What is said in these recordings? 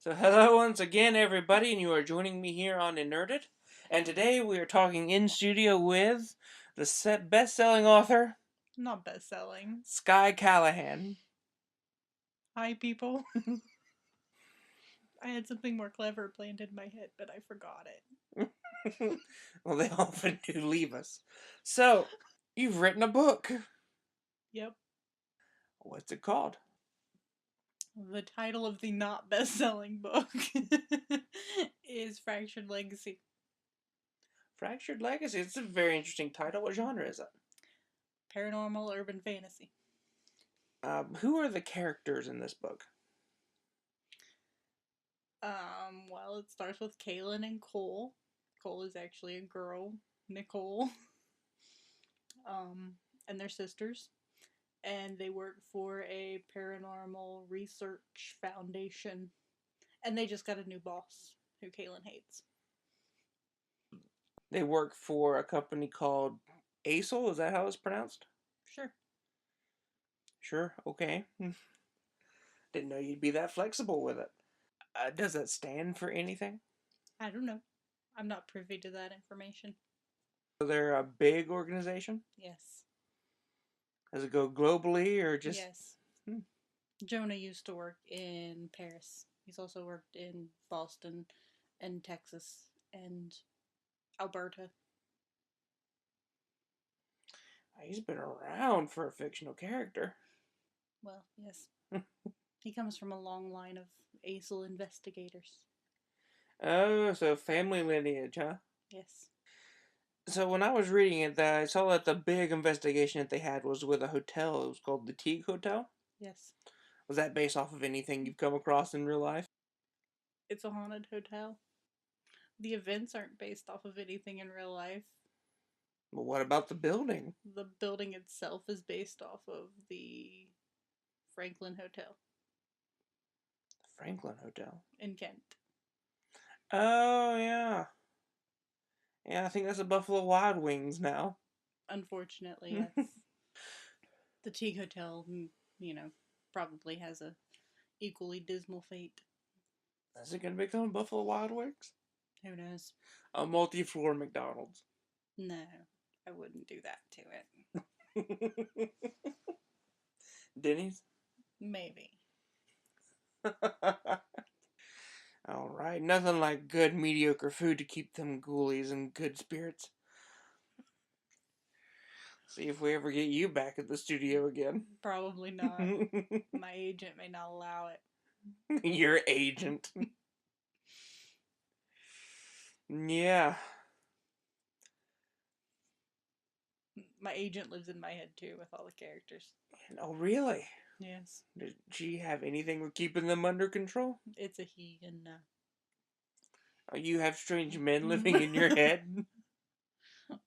So hello once again everybody, and you are joining me here on iNERDviewed. And today we are talking in studio with the best-selling author, Not best-selling. Skye Callahan. Hi, people. I had something more clever planned in my head, but I forgot it. Well, they often do leave us. So, you've written a book. Yep. What's it called? The title of the not best-selling book is Fractured Legacy. Fractured Legacy. It's a very interesting title. What genre is it? Paranormal urban fantasy. Who are the characters in this book? Well, it starts with Kalin and Cole. Cole is actually a girl, Nicole. And they're sisters. And they work for a paranormal research foundation. And they just got a new boss, who Kalin hates. They work for a company called ASOL. Is that how it's pronounced? Sure. Sure. Okay. Didn't know you'd be that flexible with it. Does that stand for anything? I don't know. I'm not privy to that information. So they're a big organization? Yes. Does it go globally or just... Yes. Jonah used to work in Paris. He's also worked in Boston and Texas and Alberta. He's been around for a fictional character. Well, yes. He comes from a long line of ASIL investigators. Oh, so family lineage, huh? Yes. So when I was reading it, I saw that the big investigation that they had was with a hotel. It was called the Teague Hotel. Yes. Was that based off of anything you've come across in real life? It's a haunted hotel. The events aren't based off of anything in real life. Well, what about the building? The building itself is based off of the Franklin Hotel. Franklin Hotel. In Kent. Oh, yeah. Yeah, I think that's a Buffalo Wild Wings now. Unfortunately, yes. The Teague Hotel, probably has a equally dismal fate. Is it going to become Buffalo Wild Wings? Who knows? A multi-floor McDonald's. No, I wouldn't do that to it. Denny's? Maybe. Alright, nothing like good mediocre food to keep them ghoulies in good spirits. See if we ever get you back at the studio again. Probably not. My agent may not allow it. Your agent. Yeah. My agent lives in my head too with all the characters. Oh, really? Yes. Did she have anything with keeping them under control? It's a he and no. Oh, you have strange men living in your head?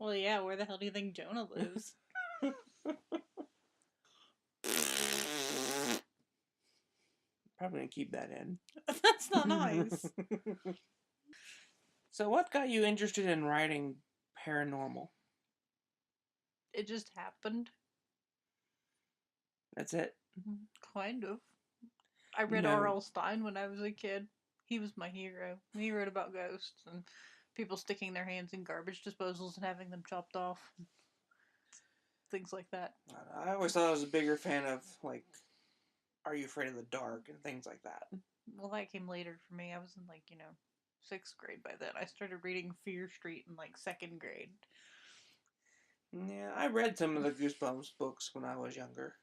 Well, yeah, where the hell do you think Jonah lives? Probably gonna keep that in. That's not nice. So what got you interested in writing paranormal? It just happened. That's it? Kind of. I read No. R.L. Stine when I was a kid. He was my hero. He wrote about ghosts and people sticking their hands in garbage disposals and having them chopped off. Things like that. I always thought I was a bigger fan of, like, Are You Afraid of the Dark and things like that. Well, that came later for me. I was in, 6th grade by then. I started reading Fear Street in, 2nd grade. Yeah, I read some of the Goosebumps books when I was younger.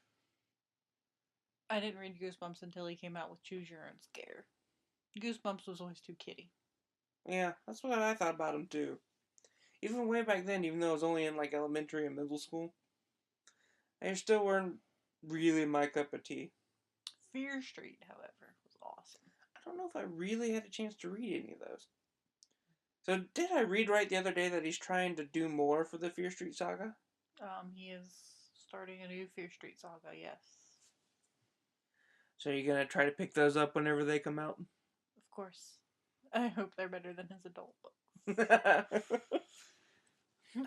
I didn't read Goosebumps until he came out with Choose Your Own Scare. Goosebumps was always too kiddie. Yeah, that's what I thought about him too. Even way back then, even though I was only in like elementary and middle school, they still weren't really my cup of tea. Fear Street, however, was awesome. I don't know if I really had a chance to read any of those. So did I read right the other day that he's trying to do more for the Fear Street saga? He is starting a new Fear Street saga, yes. So you're gonna try to pick those up whenever they come out? Of course. I hope they're better than his adult books.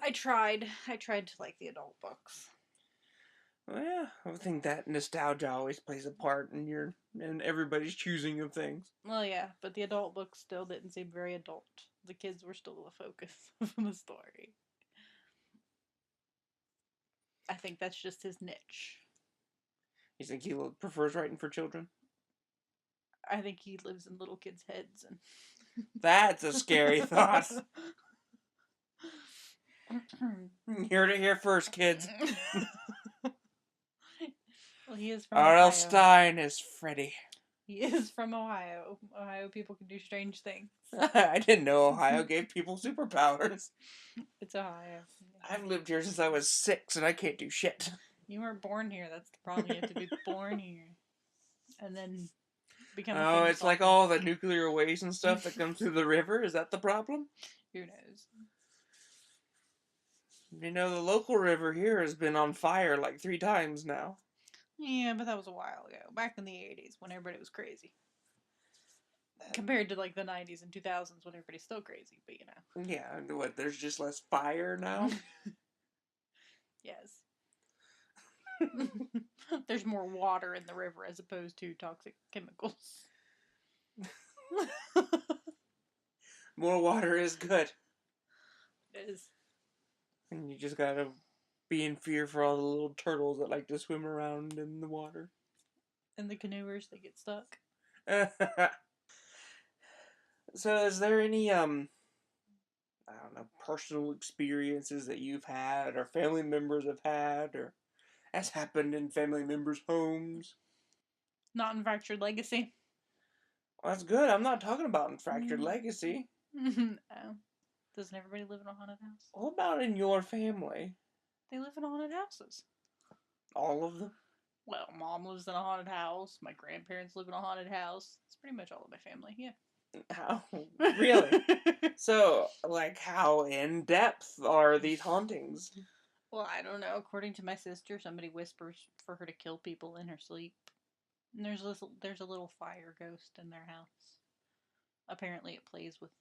I tried to like the adult books. Well, yeah, I think that nostalgia always plays a part in everybody's choosing of things. Well, yeah, but the adult books still didn't seem very adult. The kids were still the focus of the story. I think that's just his niche. You think he prefers writing for children? I think he lives in little kids' heads and That's a scary thought. Heard it here first, kids. Well, he is from R.L. Ohio. Stine is Freddy. He is from Ohio. Ohio people can do strange things. I didn't know Ohio gave people superpowers. It's Ohio. I've lived here since I was 6 and I can't do shit. You weren't born here. That's the problem. You have to be born here. And then become a Oh, famous it's like author. all the nuclear waste and stuff that comes through the river. Is that the problem? Who knows? You know, the local river here has been on fire like 3 times now. Yeah, but that was a while ago. Back in the 80s when everybody was crazy. Compared to like the 90s and 2000s when everybody's still crazy, but you know. Yeah, and what, there's just less fire now? Yes. There's more water in the river as opposed to toxic chemicals. More water is good. It is. And you just gotta be in fear for all the little turtles that like to swim around in the water. And the canoers, they get stuck. So is there any, I don't know, personal experiences that you've had or family members have had or has happened in family members' homes? Not in Fractured Legacy. Well, that's good. I'm not talking about in Fractured Legacy. Oh. Doesn't everybody live in a haunted house? What about in your family? They live in haunted houses. All of them? Well, mom lives in a haunted house. My grandparents live in a haunted house. It's pretty much all of my family, yeah. How? Really? So, like, how in depth are these hauntings? Well, I don't know. According to my sister, somebody whispers for her to kill people in her sleep. And there's a little fire ghost in their house. Apparently, it plays with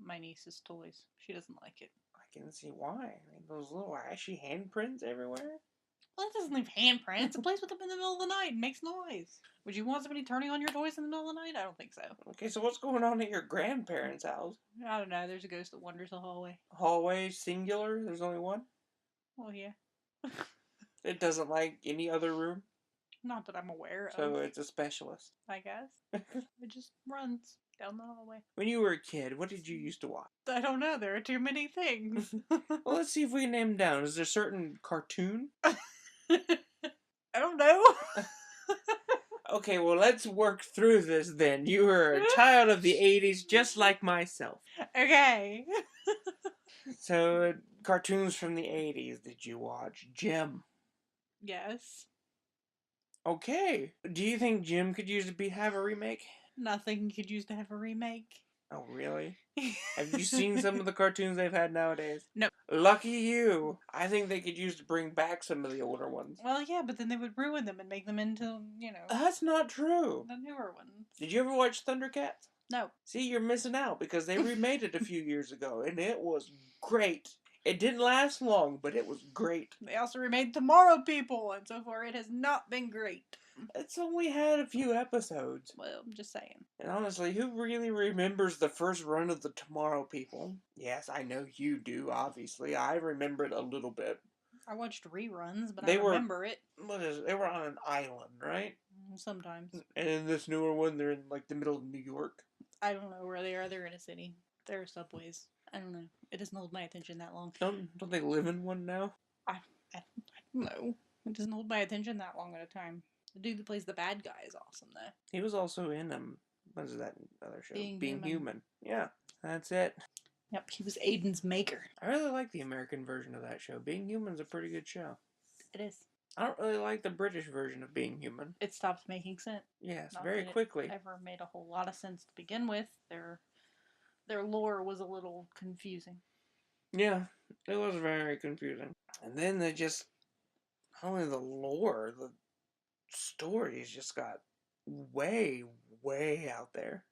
my niece's toys. She doesn't like it. I can see why. I mean, those little ashy handprints everywhere. Well, it doesn't leave handprints. It plays with them in the middle of the night and makes noise. Would you want somebody turning on your toys in the middle of the night? I don't think so. Okay, so what's going on at your grandparents' house? I don't know. There's a ghost that wanders the hallway. Hallway singular? There's only one? Well, yeah. It doesn't like any other room? Not that I'm aware of. So it's a specialist. I guess. It just runs down the hallway. When you were a kid, what did you used to watch? I don't know. There are too many things. Well, let's see if we can name them down. Is there a certain cartoon? I don't know. Okay, well, let's work through this then. You were a child of the 80s, just like myself. Okay. So, cartoons from the 80s did you watch? Jim. Yes. Okay. Do you think Jim could use to have a remake? Nothing could use to have a remake. Oh, really? Have you seen some of the cartoons they've had nowadays? No. Lucky you. I think they could use to bring back some of the older ones. Well, yeah, but then they would ruin them and make them into, you know, That's not true. the newer ones. Did you ever watch Thundercats? No. See, you're missing out because they remade it a few years ago and it was great. It didn't last long, but it was great. They also remade Tomorrow People, and so far it has not been great. It's only had a few episodes. Well, I'm just saying. And honestly, who really remembers the first run of the Tomorrow People? Yes, I know you do, obviously. I remember it a little bit. I watched reruns, but They I were- remember it. They were on an island, right? Sometimes. And in this newer one, they're in like the middle of New York. I don't know where they are. They're in a city. There are subways. I don't know. It doesn't hold my attention that long. Don't they live in one now? I don't know. It doesn't hold my attention that long at a time. The dude that plays the bad guy is awesome, though. He was also in what is that other show? Being Human. Yeah, that's it. Yep, he was Aiden's maker. I really like the American version of that show. Being Human's a pretty good show. It is. I don't really like the British version of Being Human. It stopped making sense. Yes, Not very that quickly. It ever made a whole lot of sense to begin with. Their lore was a little confusing. Yeah, it was very confusing. And then they just, not only the lore, the stories just got way, way out there.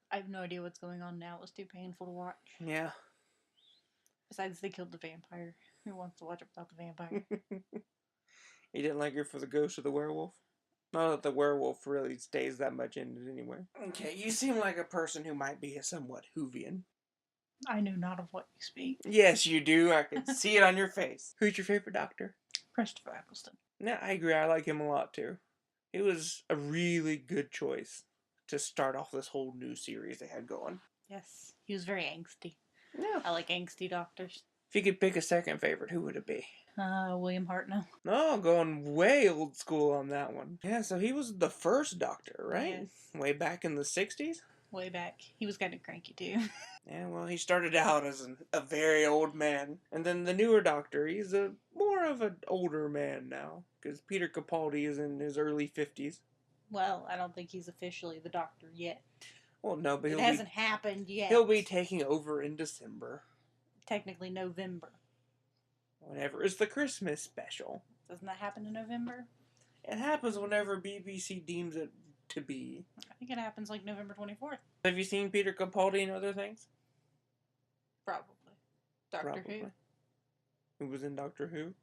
I have no idea what's going on now. It was too painful to watch. Yeah. Besides, they killed the vampire. Who wants to watch it without the vampire? You didn't like her for the ghost of the werewolf? Not that the werewolf really stays that much in it anyway. Okay, you seem like a person who might be a somewhat Whovian. I know not of what you speak. Yes, you do. I can see it on your face. Who's your favorite Doctor? Christopher Eccleston. Yeah, I agree. I like him a lot too. It was a really good choice to start off this whole new series they had going. Yes, he was very angsty. Yeah. I like angsty doctors. If you could pick a second favorite, who would it be? William Hartnell. No, going way old school on that one. Yeah, so he was the first Doctor, right? Yes. Way back in the 60s? Way back. He was kind of cranky too. Yeah, well, he started out as a very old man. And then the newer Doctor, he's a more of an older man now. Because Peter Capaldi is in his early 50s. Well, I don't think he's officially the Doctor yet. Well, no, but it hasn't happened yet. He'll be taking over in December. Technically November. Whenever it's the Christmas special. Doesn't that happen in November? It happens whenever BBC deems it to be. I think it happens like November 24th. Have you seen Peter Capaldi and other things? Probably. Doctor Who. Who was in Doctor Who?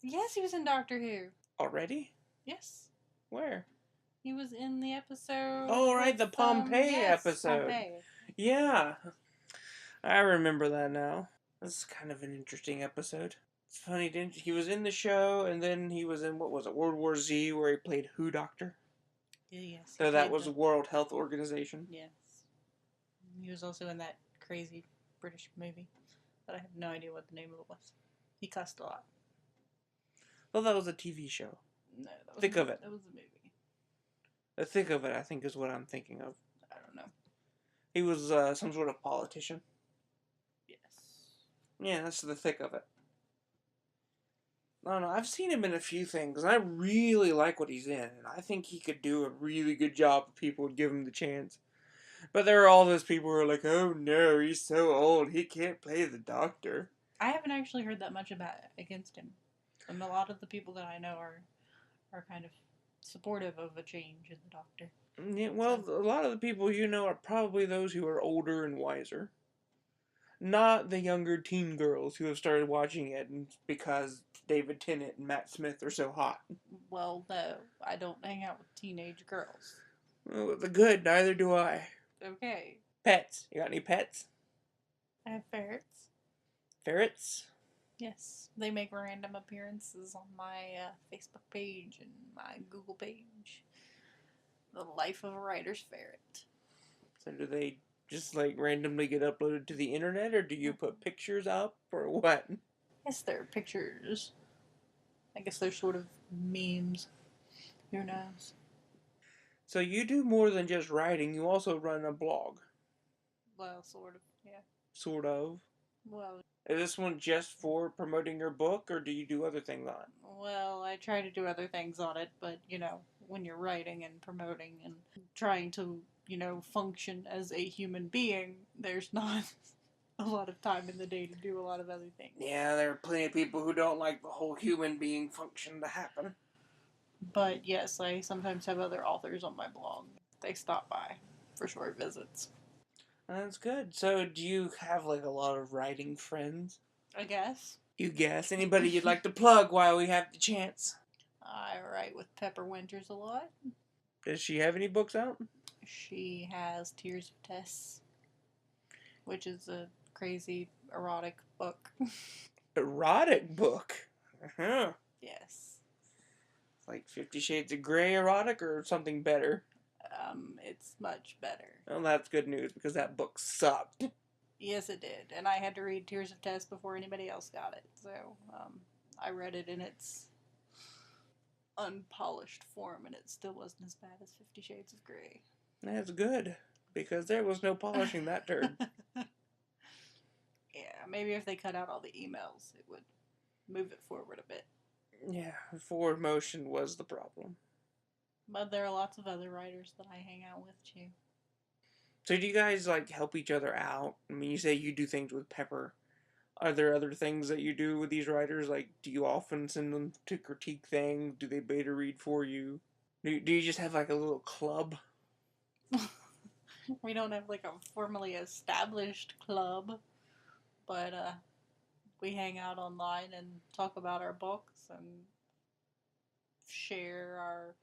Yes, he was in Doctor Who. Already? Yes. Where? He was in the episode. Oh, right, the Pompeii yes, episode. Pompeii. Yeah. I remember that now. This is kind of an interesting episode. It's funny, he was in the show, and then he was in, what was it, World War Z, where he played Who Doctor? Yes. So that was the World Health Organization. Yes. He was also in that crazy British movie that I have no idea what the name of it was. He cussed a lot. Well, that was a TV show. No, that was Think of it. That was a movie. The thick of it, I think, is what I'm thinking of. I don't know. He was some sort of politician. Yes. Yeah, that's the thick of it. I don't know, I've seen him in a few things, and I really like what he's in, and I think he could do a really good job if people would give him the chance. But there are all those people who are like, oh no, he's so old, he can't play the Doctor. I haven't actually heard that much against him. And a lot of the people that I know are kind of supportive of a change in the Doctor. Yeah, well, a lot of the people you know are probably those who are older and wiser. Not the younger teen girls who have started watching it because David Tennant and Matt Smith are so hot. Well, no, I don't hang out with teenage girls. Well, the good, neither do I. Okay. Pets. You got any pets? I have ferrets. Ferrets? Yes. They make random appearances on my Facebook page and my Google page. The Life of a Writer's Ferret. So do they just like randomly get uploaded to the internet, or do you put pictures up, or what? Yes, they're pictures. I guess they're sort of memes. Who knows? So you do more than just writing, you also run a blog. Well, sort of, yeah. Sort of. Well, is this one just for promoting your book, or do you do other things on it? Well, I try to do other things on it, but, you know, when you're writing and promoting and trying to, you know, function as a human being, there's not a lot of time in the day to do a lot of other things. Yeah, there are plenty of people who don't like the whole human being function to happen. But yes, I sometimes have other authors on my blog. They stop by for short visits. That's good. So do you have like a lot of writing friends? I guess. You guess? Anybody you'd like to plug while we have the chance? I write with Pepper Winters a lot. Does she have any books out? She has Tears of Tess, which is a crazy erotic book. Erotic book? Uh-huh. Yes. Like 50 Shades of Grey erotic or something better? It's much better. Well, that's good news because that book sucked. Yes, it did. And I had to read Tears of Tess before anybody else got it. So, I read it in its unpolished form, and it still wasn't as bad as 50 Shades of Grey. That's good, because there was no polishing that turd. Yeah, maybe if they cut out all the emails, it would move it forward a bit. Yeah, forward motion was the problem. But there are lots of other writers that I hang out with, too. So do you guys, like, help each other out? I mean, you say you do things with Pepper. Are there other things that you do with these writers? Like, do you often send them to critique things? Do they beta read for you? Do you just have, like, a little club? We don't have, like, a formally established club. But, we hang out online and talk about our books and share our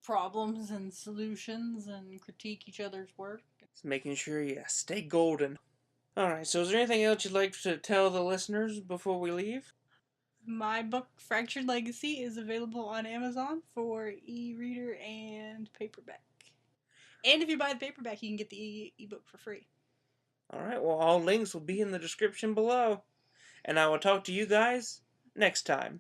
problems and solutions and critique each other's work. Just making sure you stay golden. Alright, so is there anything else you'd like to tell the listeners before we leave? My book, Fractured Legacy, is available on Amazon for e-reader and paperback. And if you buy the paperback, you can get the ebook for free. Alright, well, all links will be in the description below. And I will talk to you guys next time.